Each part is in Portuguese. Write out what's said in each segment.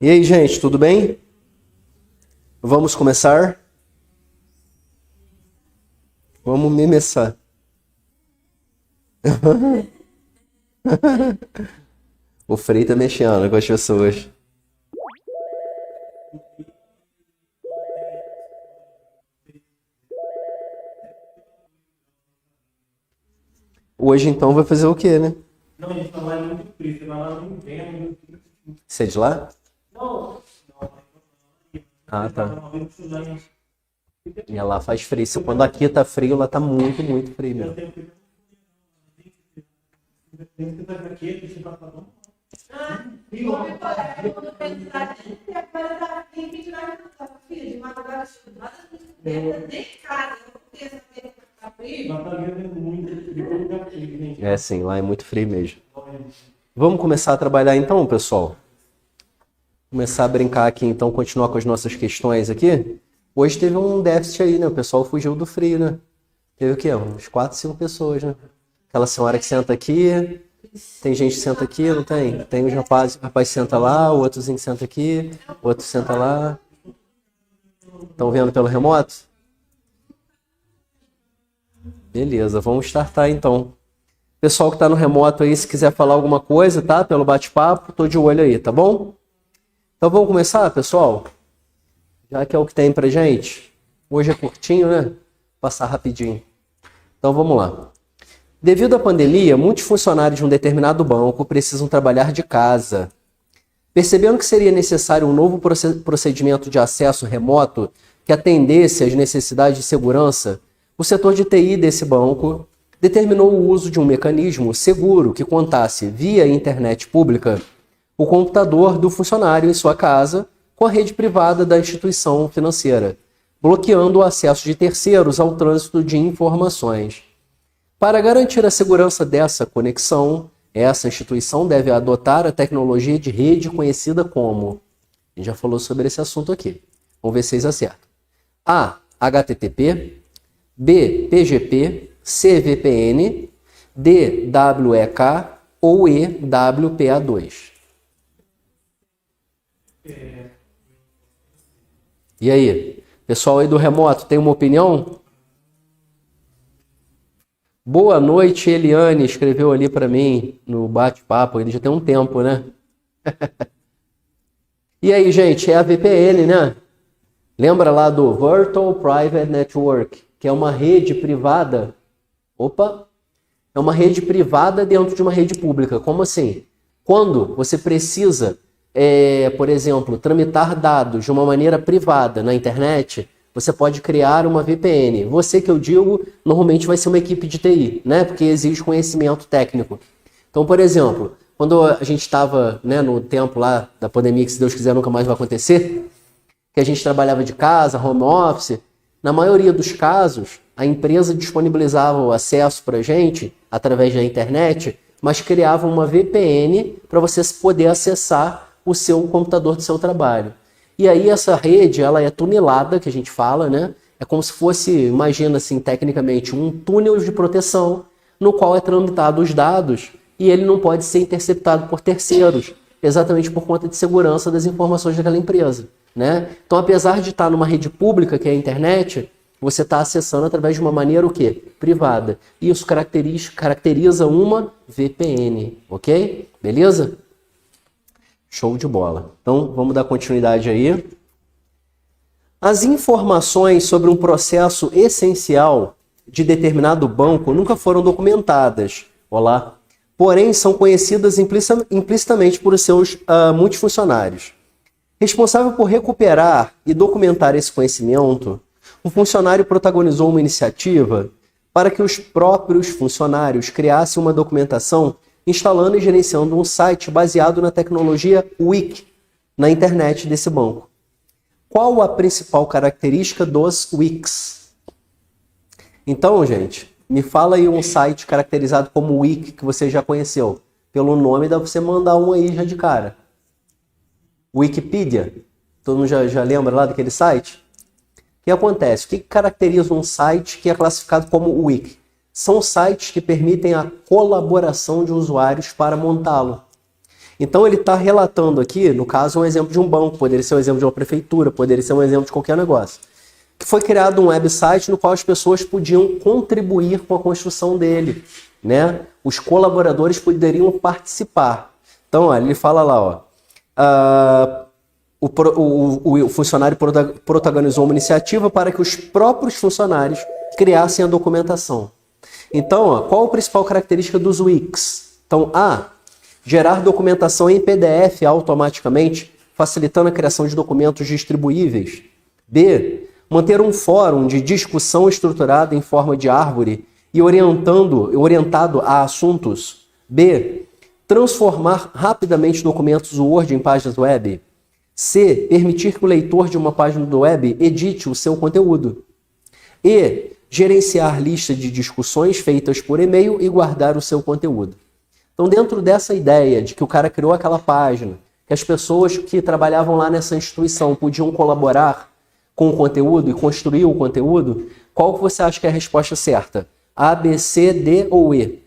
E aí, gente, tudo bem? Vamos começar? Vamos começar. O Frei tá mexendo com as pessoas. Hoje, então, vai fazer o quê, né? Não, gente, não é muito frio. Você vai lá no inverno. Você é de lá? Não, Ah, tá. E lá faz frio. Quando aqui tá frio, lá tá muito, muito frio mesmo. É, sim, lá é muito frio mesmo. Vamos começar a trabalhar então, pessoal? Começar a brincar aqui, então, continuar com as nossas questões aqui. Hoje teve um déficit aí, né? O pessoal fugiu do frio, né? Teve o quê? Uns 4, 5 pessoas, né? Aquela senhora que senta aqui, tem gente que senta aqui, não tem? Tem os rapazes, o rapaz senta lá, o outrozinho senta aqui, o outro senta lá. Estão vendo pelo remoto? Beleza, vamos startar então. Pessoal que está no remoto aí, se quiser falar alguma coisa, tá? Pelo bate-papo, tô de olho aí, tá bom? Então vamos começar, pessoal? Já que é o que tem pra gente. Hoje é curtinho, né? Vou passar rapidinho. Então vamos lá. Devido à pandemia, muitos funcionários de um determinado banco precisam trabalhar de casa. Percebendo que seria necessário um novo procedimento de acesso remoto que atendesse às necessidades de segurança, o setor de TI desse banco determinou o uso de um mecanismo seguro que contasse, via internet pública, o computador do funcionário em sua casa com a rede privada da instituição financeira, bloqueando o acesso de terceiros ao trânsito de informações. Para garantir a segurança dessa conexão, essa instituição deve adotar a tecnologia de rede conhecida como... A gente já falou sobre esse assunto aqui. Vamos ver se vocês acertam. A. HTTP. B. PGP. C. VPN. D. WEK. Ou E. WPA2. E aí? Pessoal aí do remoto, tem uma opinião? Boa noite, Eliane, escreveu ali para mim no bate-papo, ele já tem um tempo, né? E aí, gente, é a VPN, né? Lembra lá do Virtual Private Network, que é uma rede privada. Opa! É uma rede privada dentro de uma rede pública. Como assim? Quando você precisa, por exemplo, tramitar dados de uma maneira privada na internet, você pode criar uma VPN. Você que eu digo, normalmente vai ser uma equipe de TI, né? Porque exige conhecimento técnico. Então, por exemplo, quando a gente estava, né, no tempo lá da pandemia, que se Deus quiser nunca mais vai acontecer, que a gente trabalhava de casa, home office, na maioria dos casos, a empresa disponibilizava o acesso para a gente através da internet, mas criava uma VPN para você poder acessar o seu computador do seu trabalho. E aí essa rede, ela é tunelada, que a gente fala, né? É como se fosse, imagina assim, tecnicamente, um túnel de proteção no qual é tramitado os dados e ele não pode ser interceptado por terceiros, exatamente por conta de segurança das informações daquela empresa, né? Então, apesar de estar numa rede pública, que é a internet, você está acessando através de uma maneira o quê? Privada. E isso caracteriza uma VPN, ok? Beleza? Show de bola. Então, vamos dar continuidade aí. As informações sobre um processo essencial de determinado banco nunca foram documentadas. Olá. Porém, são conhecidas implicitamente por seus multifuncionários. Responsável por recuperar e documentar esse conhecimento, o funcionário protagonizou uma iniciativa para que os próprios funcionários criassem uma documentação instalando e gerenciando um site baseado na tecnologia Wiki na internet desse banco. Qual a principal característica dos Wikis? Então, gente, me fala aí um site caracterizado como Wiki que você já conheceu. Pelo nome dá pra você mandar um aí já de cara. Wikipedia. Todo mundo já lembra lá daquele site? O que acontece? O que caracteriza um site que é classificado como Wiki? São sites que permitem a colaboração de usuários para montá-lo. Então ele está relatando aqui, no caso, um exemplo de um banco, poderia ser um exemplo de uma prefeitura, poderia ser um exemplo de qualquer negócio. Que foi criado um website no qual as pessoas podiam contribuir com a construção dele, né? Os colaboradores poderiam participar. Então, olha, ele fala lá, ó, o funcionário protagonizou uma iniciativa para que os próprios funcionários criassem a documentação. Então, ó, qual a principal característica dos Wix? Então, A, gerar documentação em PDF automaticamente, facilitando a criação de documentos distribuíveis. B, manter um fórum de discussão estruturado em forma de árvore e orientado a assuntos. B, transformar rapidamente documentos Word em páginas web. C, permitir que o leitor de uma página do web edite o seu conteúdo. E, gerenciar lista de discussões feitas por e-mail e guardar o seu conteúdo. Então, dentro dessa ideia de que o cara criou aquela página, que as pessoas que trabalhavam lá nessa instituição podiam colaborar com o conteúdo e construir o conteúdo, qual que você acha que é a resposta certa? A, B, C, D ou E?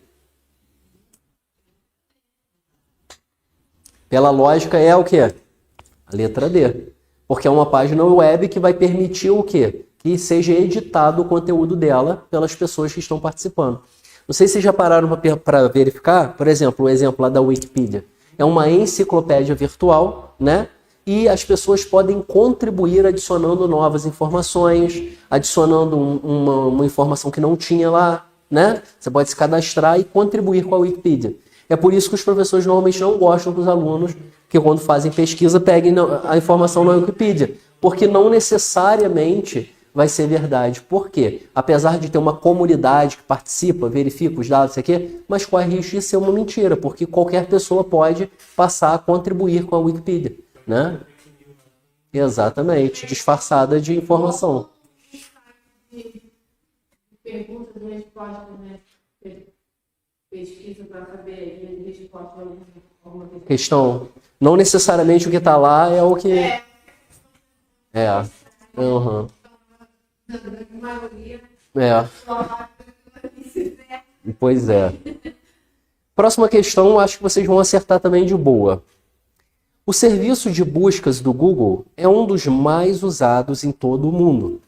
Pela lógica é o quê? A letra D. Porque é uma página web que vai permitir o quê? Que seja editado o conteúdo dela pelas pessoas que estão participando. Não sei se vocês já pararam para verificar, por exemplo, o exemplo lá da Wikipedia. É uma enciclopédia virtual, né? E as pessoas podem contribuir adicionando novas informações, adicionando uma informação que não tinha lá, né? Você pode se cadastrar e contribuir com a Wikipedia. É por isso que os professores normalmente não gostam que os alunos, que quando fazem pesquisa, peguem a informação na Wikipedia. Porque não necessariamente vai ser verdade. Por quê? Apesar de ter uma comunidade que participa, verifica os dados, isso aqui, mas corre risco de ser uma mentira, porque qualquer pessoa pode passar a contribuir com a Wikipedia, né? Exatamente, disfarçada de informação. Perguntas e respostas, né? Pesquisa para saber resposta a alguma Questão. Não necessariamente o que está lá é o que... É. Uhum. É. Pois é. Próxima questão, acho que vocês vão acertar também de boa. O serviço de buscas do Google é um dos mais usados em todo o mundo.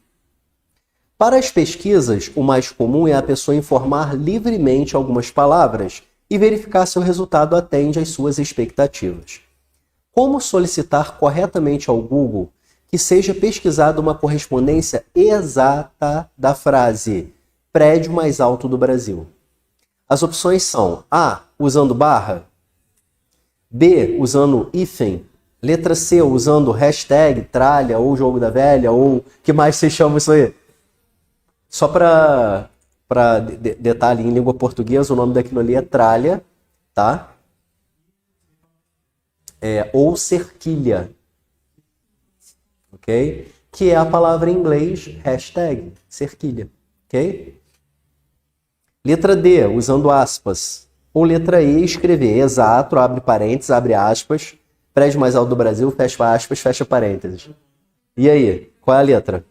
Para as pesquisas, o mais comum é a pessoa informar livremente algumas palavras e verificar se o resultado atende às suas expectativas. Como solicitar corretamente ao Google que seja pesquisada uma correspondência exata da frase prédio mais alto do Brasil? As opções são A, usando barra, B, usando hífen, letra C, usando hashtag, tralha, ou jogo da velha, ou que mais vocês chamam isso aí? Só para detalhe em língua portuguesa, o nome daquilo ali é tralha, tá? Ou cerquilha, ok? Que é a palavra em inglês hashtag, cerquilha, ok? Letra D, usando aspas. Ou letra E, escrever exato, abre parênteses, abre aspas, prédio mais alto do Brasil, fecha aspas, fecha parênteses. E aí, qual é a letra?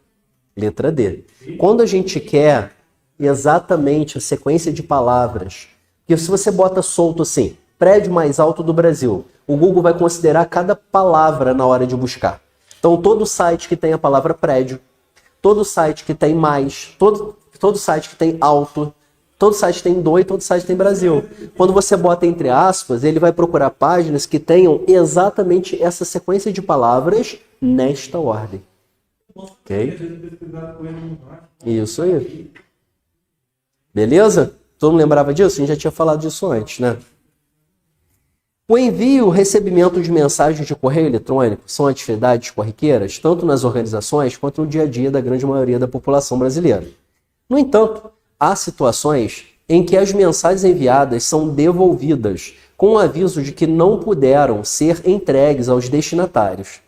Letra D. Quando a gente quer exatamente a sequência de palavras, porque se você bota solto assim, prédio mais alto do Brasil, o Google vai considerar cada palavra na hora de buscar. Então, todo site que tem a palavra prédio, todo site que tem mais, todo site que tem alto, todo site tem do e todo site tem Brasil. Quando você bota entre aspas, ele vai procurar páginas que tenham exatamente essa sequência de palavras nesta ordem. Ok? Isso aí. Beleza? Todo mundo lembrava disso? A gente já tinha falado disso antes, né? O envio e o recebimento de mensagens de correio eletrônico são atividades corriqueiras, tanto nas organizações quanto no dia a dia da grande maioria da população brasileira. No entanto, há situações em que as mensagens enviadas são devolvidas com o aviso de que não puderam ser entregues aos destinatários.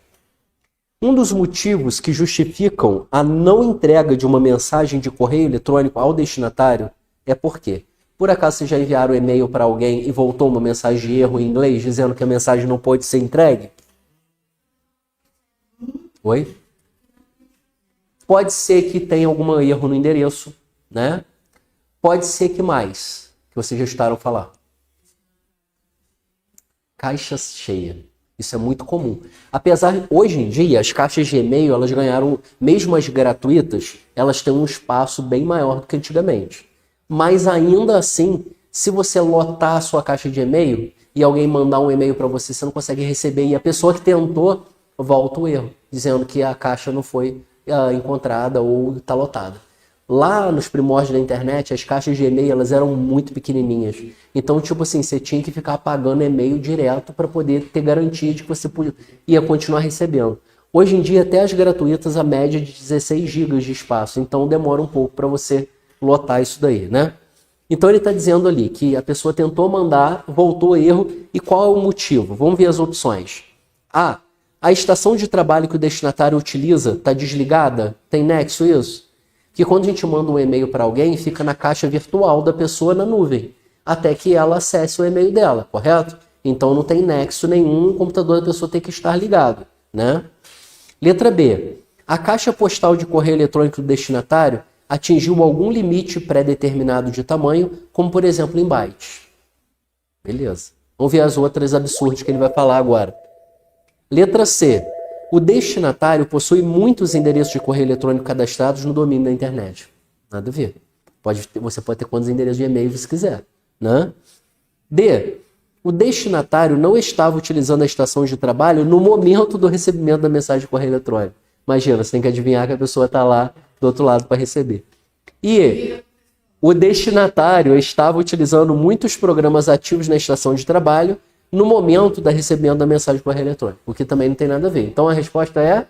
Um dos motivos que justificam a não entrega de uma mensagem de correio eletrônico ao destinatário é porque, por acaso, vocês já enviaram um e-mail para alguém e voltou uma mensagem de erro em inglês dizendo que a mensagem não pode ser entregue? Oi? Pode ser que tenha algum erro no endereço, né? Pode ser que mais, que vocês já escutaram falar. Caixa cheia. Isso é muito comum. Apesar, hoje em dia, as caixas de e-mail, elas ganharam, mesmo as gratuitas, elas têm um espaço bem maior do que antigamente. Mas ainda assim, se você lotar a sua caixa de e-mail e alguém mandar um e-mail para você, você não consegue receber. E a pessoa que tentou, volta o erro, dizendo que a caixa não foi encontrada ou está lotada. Lá nos primórdios da internet, as caixas de e-mail elas eram muito pequenininhas. Então, tipo assim, você tinha que ficar pagando e-mail direto para poder ter garantia de que você ia continuar recebendo. Hoje em dia, até as gratuitas, a média é de 16 GB de espaço. Então, demora um pouco para você lotar isso daí, né? Então, ele está dizendo ali que a pessoa tentou mandar, voltou erro. E qual é o motivo? Vamos ver as opções. A estação de trabalho que o destinatário utiliza está desligada? Tem nexo isso? Que quando a gente manda um e-mail para alguém, fica na caixa virtual da pessoa na nuvem, até que ela acesse o e-mail dela, correto? Então não tem nexo nenhum, o computador da pessoa tem que estar ligado, né? Letra B. A caixa postal de correio eletrônico do destinatário atingiu algum limite pré-determinado de tamanho, como por exemplo em bytes. Beleza. Vamos ver as outras absurdas que ele vai falar agora. Letra C. O destinatário possui muitos endereços de correio eletrônico cadastrados no domínio da internet. Nada a ver. Você pode ter quantos endereços de e-mail você quiser, né? D. O destinatário não estava utilizando a estação de trabalho no momento do recebimento da mensagem de correio eletrônico. Imagina, você tem que adivinhar que a pessoa está lá do outro lado para receber. E o destinatário estava utilizando muitos programas ativos na estação de trabalho no momento do recebimento da mensagem de correio eletrônico, o que também não tem nada a ver. Então a resposta é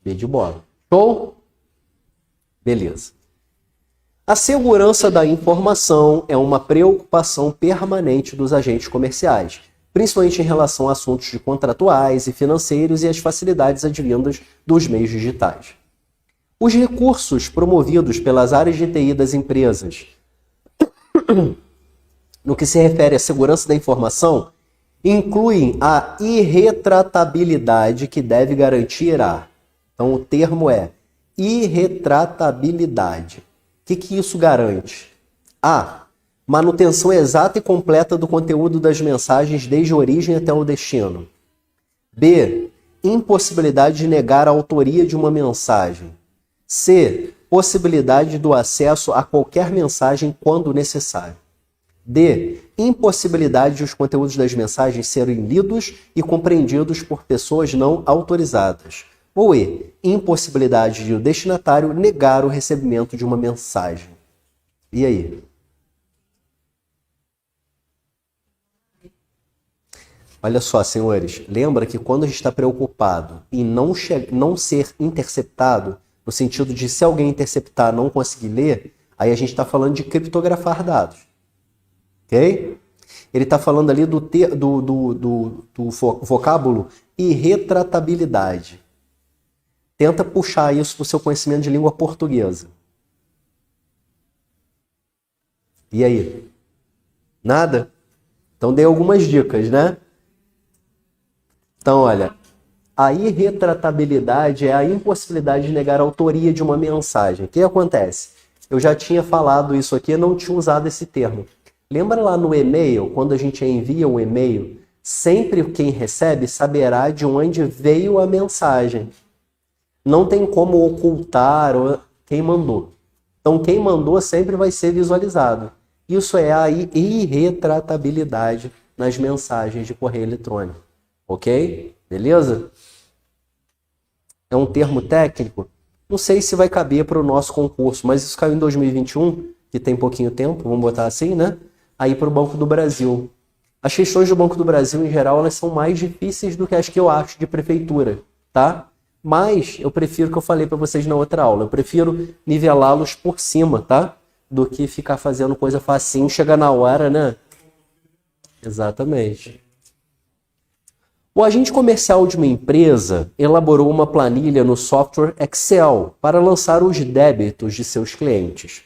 B de bola. Show? Beleza. A segurança da informação é uma preocupação permanente dos agentes comerciais, principalmente em relação a assuntos de contratuais e financeiros e as facilidades advindas dos meios digitais. Os recursos promovidos pelas áreas de TI das empresas no que se refere à segurança da informação, incluem a irretratabilidade que deve garantir a... Então, o termo é irretratabilidade. O que isso garante? A. Manutenção exata e completa do conteúdo das mensagens desde a origem até o destino. B. Impossibilidade de negar a autoria de uma mensagem. C. Possibilidade do acesso a qualquer mensagem quando necessário. D. Impossibilidade de os conteúdos das mensagens serem lidos e compreendidos por pessoas não autorizadas. Ou E. Impossibilidade de o destinatário negar o recebimento de uma mensagem. E aí? Olha só, senhores. Lembra que quando a gente está preocupado em não ser interceptado, no sentido de se alguém interceptar não conseguir ler, aí a gente está falando de criptografar dados. Ok? Ele está falando ali do vocábulo irretratabilidade. Tenta puxar isso para o seu conhecimento de língua portuguesa. E aí? Nada? Então dei algumas dicas, né? Então, olha, a irretratabilidade é a impossibilidade de negar a autoria de uma mensagem. O que acontece? Eu já tinha falado isso aqui, eu não tinha usado esse termo. Lembra lá no e-mail, quando a gente envia um e-mail, sempre quem recebe saberá de onde veio a mensagem. Não tem como ocultar quem mandou. Então, quem mandou sempre vai ser visualizado. Isso é a irretratabilidade nas mensagens de correio eletrônico. Ok? Beleza? É um termo técnico? Não sei se vai caber para o nosso concurso, mas isso caiu em 2021, que tem pouquinho tempo, vamos botar assim, né? Aí para o Banco do Brasil. As questões do Banco do Brasil, em geral, elas são mais difíceis do que as que eu acho de prefeitura, tá? Mas eu prefiro que eu falei para vocês na outra aula. Eu prefiro nivelá-los por cima, tá? Do que ficar fazendo coisa facinho, chegar na hora, né? Exatamente. O agente comercial de uma empresa elaborou uma planilha no software Excel para lançar os débitos de seus clientes.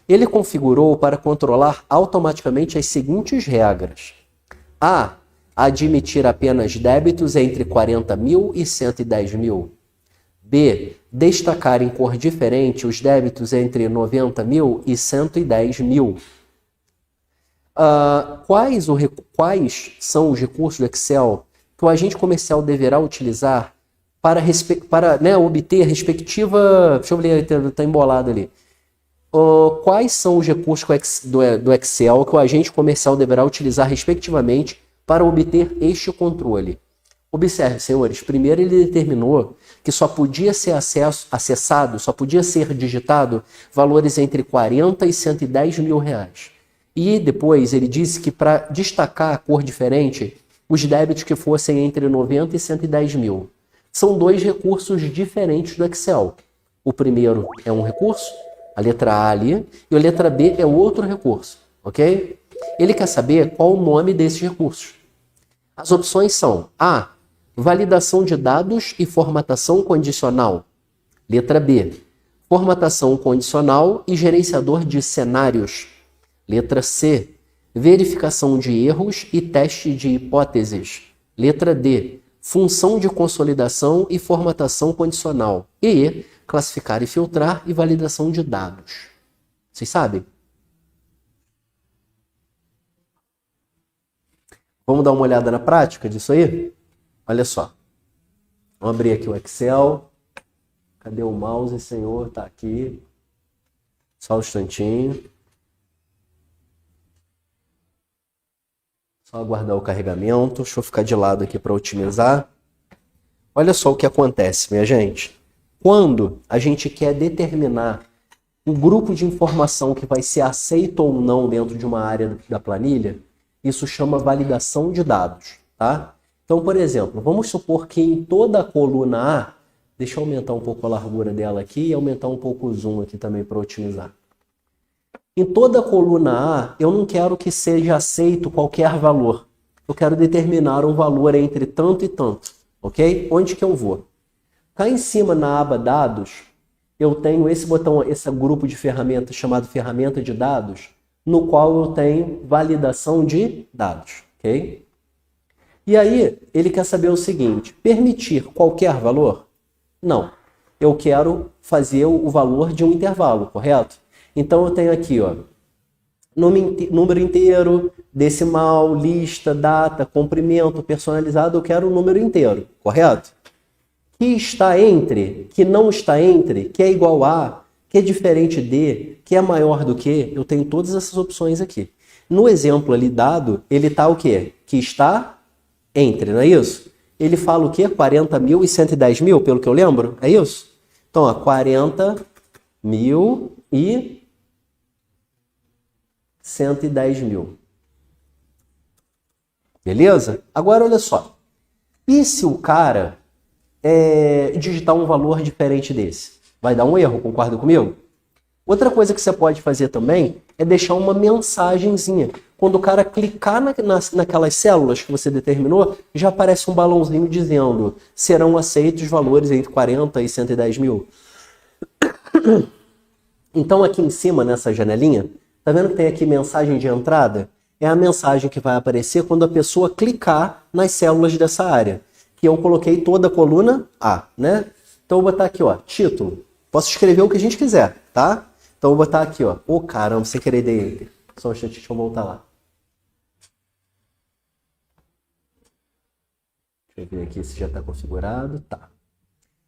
Ele configurou para controlar automaticamente as seguintes regras. A. Admitir apenas débitos entre 40 mil e 110 mil. B. Destacar em cor diferente os débitos entre 90 mil e 110 mil. Quais são os recursos do Excel que o agente comercial deverá utilizar para obter a respectiva... Deixa eu ler, está embolado ali. Quais são os recursos do Excel que o agente comercial deverá utilizar respectivamente para obter este controle? Observe, senhores, primeiro ele determinou que só podia ser acessado, só podia ser digitado valores entre 40 e 110 mil reais. E depois ele disse que para destacar a cor diferente, os débitos que fossem entre 90 e 110 mil. São dois recursos diferentes do Excel. O primeiro é um recurso, a letra A ali, e a letra B é outro recurso, ok? Ele quer saber qual o nome desses recursos. As opções são A, validação de dados e formatação condicional. Letra B, formatação condicional e gerenciador de cenários. Letra C, verificação de erros e teste de hipóteses. Letra D, função de consolidação e formatação condicional. E classificar e filtrar e validação de dados. Vocês sabem? Vamos dar uma olhada na prática disso aí? Olha só. Vamos abrir aqui o Excel. Cadê o mouse, senhor? Tá aqui. Só um instantinho. Só aguardar o carregamento. Deixa eu ficar de lado aqui para otimizar. Olha só o que acontece, minha gente. Quando a gente quer determinar um grupo de informação que vai ser aceito ou não dentro de uma área da planilha, isso chama validação de dados, tá? Então, por exemplo, vamos supor que em toda a coluna A, deixa eu aumentar um pouco a largura dela aqui e aumentar um pouco o zoom aqui também para otimizar. Em toda a coluna A, eu não quero que seja aceito qualquer valor. Eu quero determinar um valor entre tanto e tanto, ok? Onde que eu vou? Cá em cima na aba dados, eu tenho esse botão, esse grupo de ferramentas chamado ferramenta de dados, no qual eu tenho validação de dados, ok? E aí, ele quer saber o seguinte, permitir qualquer valor? Não. Eu quero fazer o valor de um intervalo, correto? Então eu tenho aqui, ó, número inteiro, decimal, lista, data, comprimento, personalizado, eu quero o número inteiro, correto? Que está entre, que não está entre, que é igual a, que é diferente de, que é maior do que, eu tenho todas essas opções aqui. No exemplo ali dado, ele está o quê? Que está entre, não é isso? Ele fala o quê? 40 mil e 110 mil, pelo que eu lembro? É isso? Então, ó, 40 mil e 110 mil. Beleza? Agora, olha só. E se o cara digitar um valor diferente desse? Vai dar um erro, concorda comigo? Outra coisa que você pode fazer também é deixar uma mensagenzinha. Quando o cara clicar naquelas células que você determinou, já aparece um balãozinho dizendo serão aceitos valores entre 40 e 110 mil. Então aqui em cima, nessa janelinha, tá vendo que tem aqui mensagem de entrada? É a mensagem que vai aparecer quando a pessoa clicar nas células dessa área. Que eu coloquei toda a coluna A, né? Então eu vou botar aqui, ó, título. Posso escrever o que a gente quiser, tá? Então eu vou botar aqui, ó, ô caramba, sem querer dei enter. Só um instante, deixa eu voltar lá. Deixa eu ver aqui se já está configurado. Tá.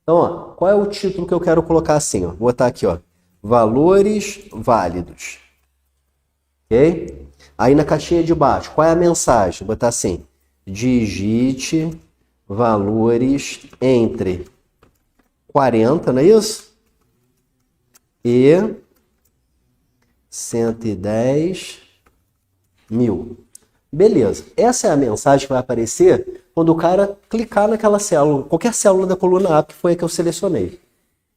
Então, ó, qual é o título que eu quero colocar assim? Ó? Vou botar aqui, ó, valores válidos. Ok? Aí na caixinha de baixo, qual é a mensagem? Vou botar assim, digite valores entre 40, não é isso? E 110 mil. Beleza. Essa é a mensagem que vai aparecer quando o cara clicar naquela célula, qualquer célula da coluna A, que foi a que eu selecionei.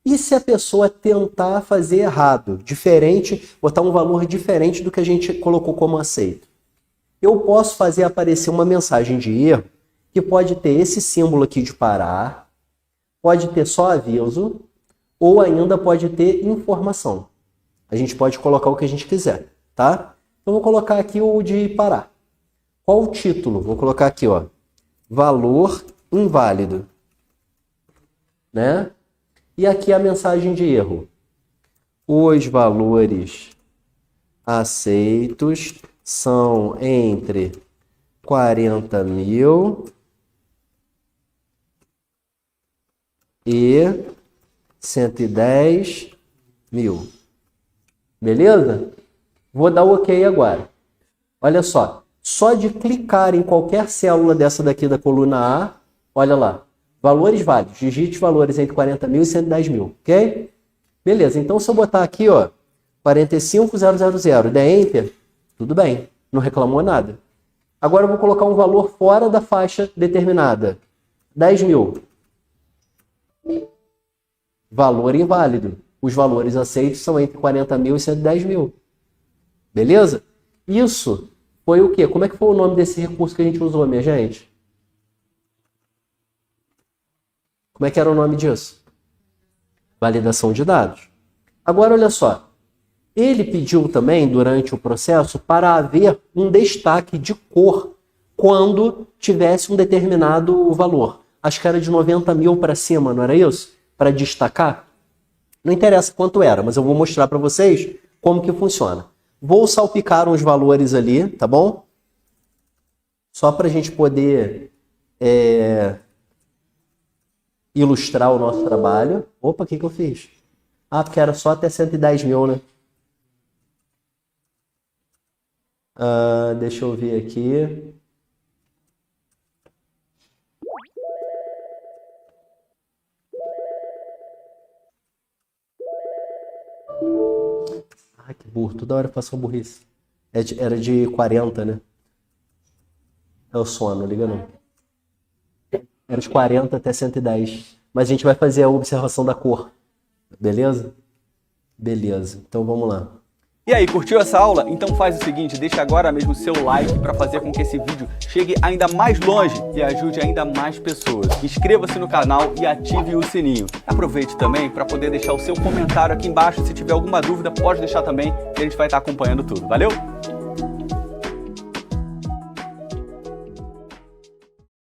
E se a pessoa tentar fazer errado, diferente, botar um valor diferente do que a gente colocou como aceito? Eu posso fazer aparecer uma mensagem de erro que pode ter esse símbolo aqui de parar, pode ter só aviso, ou ainda pode ter informação. A gente pode colocar o que a gente quiser, tá? Então, vou colocar aqui o de parar. Qual o título? Vou colocar aqui, ó, valor inválido, né? E aqui a mensagem de erro. Os valores aceitos são entre 40 mil e 110 mil. Beleza? Vou dar o OK agora. Olha só de clicar em qualquer célula dessa daqui da coluna A, olha lá, valores válidos, digite valores entre 40 mil e 110 mil, ok? Beleza, então se eu botar aqui, ó, 45000, der Enter, tudo bem, não reclamou nada. Agora eu vou colocar um valor fora da faixa determinada, 10 mil. Valor inválido. Os valores aceitos são entre 40 mil e 110 mil. Beleza? Isso foi o quê? Como é que foi o nome desse recurso que a gente usou, minha gente? Como é que era o nome disso? Validação de dados. Agora, olha só. Ele pediu também, durante o processo, para haver um destaque de cor quando tivesse um determinado valor. Acho que era de 90 mil para cima, não era isso? Para destacar. Não interessa quanto era, mas eu vou mostrar para vocês como que funciona. Vou salpicar uns valores ali, tá bom? Só para a gente poder ilustrar o nosso trabalho. Opa, o que eu fiz? Ah, porque era só até 110 mil, né? Deixa eu ver aqui. Ai, que burro. Toda hora eu faço uma burrice. Era de 40, né? É o sono, liga não. Era de 40 até 110. Mas a gente vai fazer a observação da cor. Beleza? Beleza. Então vamos lá. E aí, curtiu essa aula? Então faz o seguinte, deixa agora mesmo o seu like para fazer com que esse vídeo chegue ainda mais longe e ajude ainda mais pessoas. Inscreva-se no canal e ative o sininho. Aproveite também para poder deixar o seu comentário aqui embaixo. Se tiver alguma dúvida, pode deixar também, que a gente vai estar acompanhando tudo. Valeu?